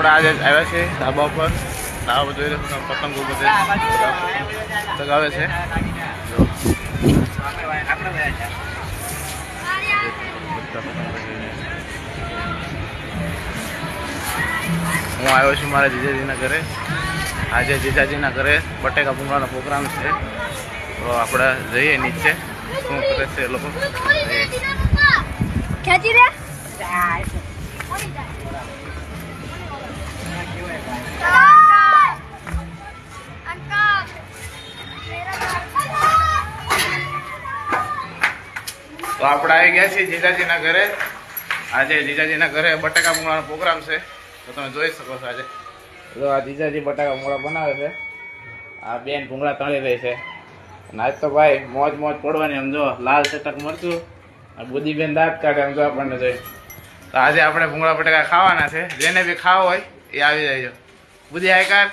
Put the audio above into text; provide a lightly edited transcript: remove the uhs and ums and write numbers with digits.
આપણે આજે આવ્યા છે ધાબા પર. ધાબા બધું પતંગો બધે ચગાવે છે. હું આવ્યો છું મારા જીજાજીના ઘરે. આજે જીજાજીના ઘરે બટેકા ભૂંગળાનો પ્રોગ્રામ છે. તો આપણે જઈએ નીચે શું કરે છે એ લોકો. તો આપણે આવી ગયા છીએ જીજાજીના ઘરે. આજે જીજાજીના ઘરે બટાકા ભૂંગળાનો પ્રોગ્રામ છે. તો તમે જોઈ શકો છો આજે. તો આ જીજાજી બટાકા ભૂંગળા બનાવે છે. આ બેન ભૂંગળા તળી રહી છે. આજ તો ભાઈ મોજ મોજ પડવાની. આમ જો લાલ ચટક મરચું બુદ્ધિ બેન દાંત કાઢે આમ જો આપણને જોઈ. તો આજે આપણે ભૂંગળા બટાકા ખાવાના છે. જેને બી ખાવા હોય એ આવી જાય. બુદ્ધિ આયકાર.